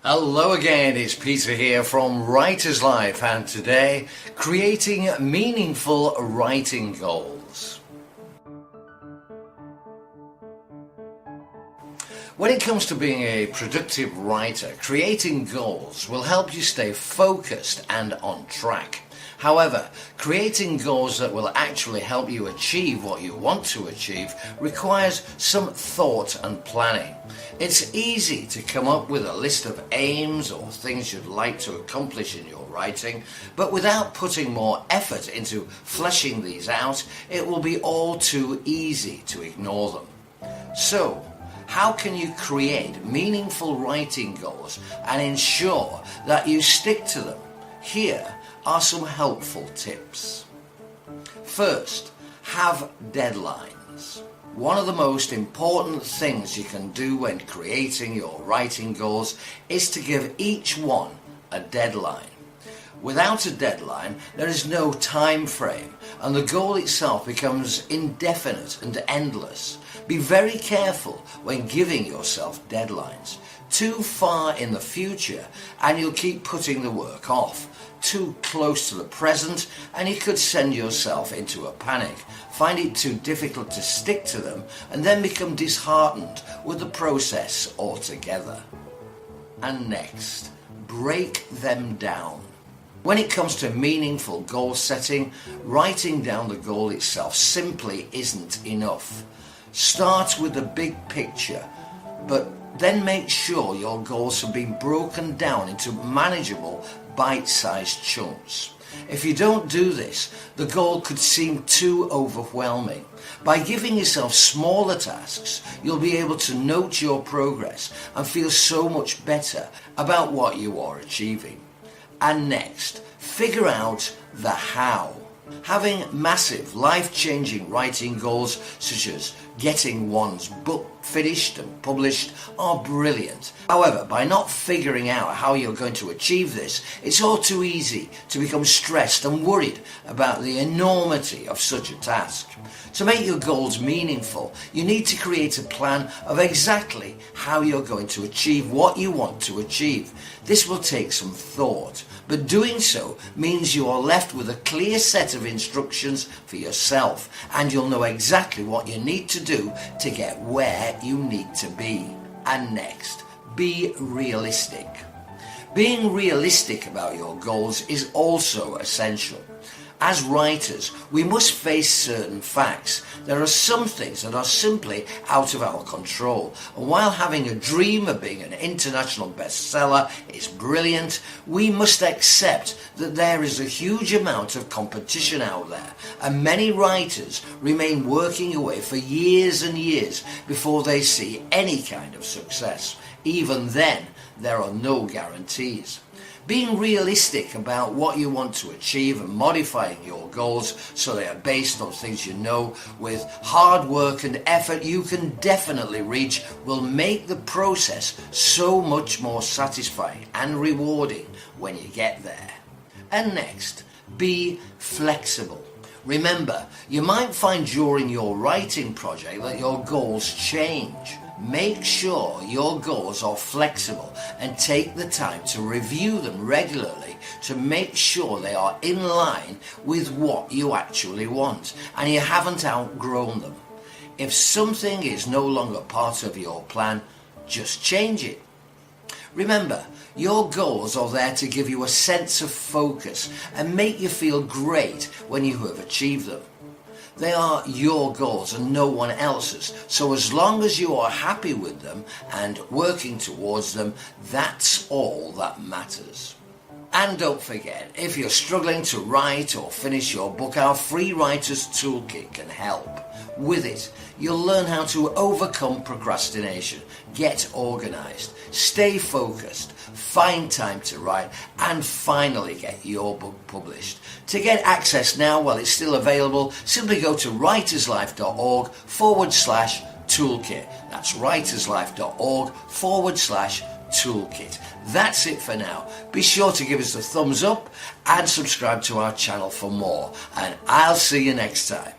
Hello again, it's Peter here from Writer's Life, and today, creating meaningful writing goals. When it comes to being a productive writer, creating goals will help you stay focused and on track. However, creating goals that will actually help you achieve what you want to achieve requires some thought and planning. It's easy to come up with a list of aims or things you'd like to accomplish in your writing, but without putting more effort into fleshing these out, it will be all too easy to ignore them. So, how can you create meaningful writing goals and ensure that you stick to them? Here are some helpful tips. First, have deadlines. One of the most important things you can do when creating your writing goals is to give each one a deadline. Without a deadline, there is no time frame, and the goal itself becomes indefinite and endless. Be very careful when giving yourself deadlines. Too far in the future and you'll keep putting the work off. Too close to the present and you could send yourself into a panic, find it too difficult to stick to them, and then become disheartened with the process altogether. And next, break them down. When it comes to meaningful goal setting, writing down the goal itself simply isn't enough. Start with the big picture, but then make sure your goals have been broken down into manageable, bite-sized chunks. If you don't do this, the goal could seem too overwhelming. By giving yourself smaller tasks, you'll be able to note your progress and feel so much better about what you are achieving. And next, figure out the how. Having massive, life-changing writing goals, such as getting one's book finished and published, are brilliant. However, by not figuring out how you're going to achieve this, it's all too easy to become stressed and worried about the enormity of such a task. To make your goals meaningful, you need to create a plan of exactly how you're going to achieve what you want to achieve. This will take some thought, but doing so means you are left with a clear set of instructions for yourself, and you'll know exactly what you need to do to get where you need to be. And next, be realistic. Being realistic about your goals is also essential. As writers, we must face certain facts. There are some things that are simply out of our control. And while having a dream of being an international bestseller is brilliant, we must accept that there is a huge amount of competition out there, and many writers remain working away for years and years before they see any kind of success. Even then, there are no guarantees. Being realistic about what you want to achieve and modifying your goals so they are based on things you know with hard work and effort you can definitely reach will make the process so much more satisfying and rewarding when you get there. And next, be flexible. Remember, you might find during your writing project that your goals change. Make sure your goals are flexible and take the time to review them regularly to make sure they are in line with what you actually want and you haven't outgrown them. If something is no longer part of your plan, just change it. Remember, your goals are there to give you a sense of focus and make you feel great when you have achieved them. They are your goals and no one else's, so as long as you are happy with them and working towards them, that's all that matters. And don't forget, if you're struggling to write or finish your book, our free writer's toolkit can help. With it, you'll learn how to overcome procrastination, get organized, stay focused, find time to write, and finally get your book published. To get access now while it's still available, simply go to writerslife.org/toolkit. That's writerslife.org/toolkit. That's it for now. Be sure to give us a thumbs up and subscribe to our channel for more. And I'll see you next time.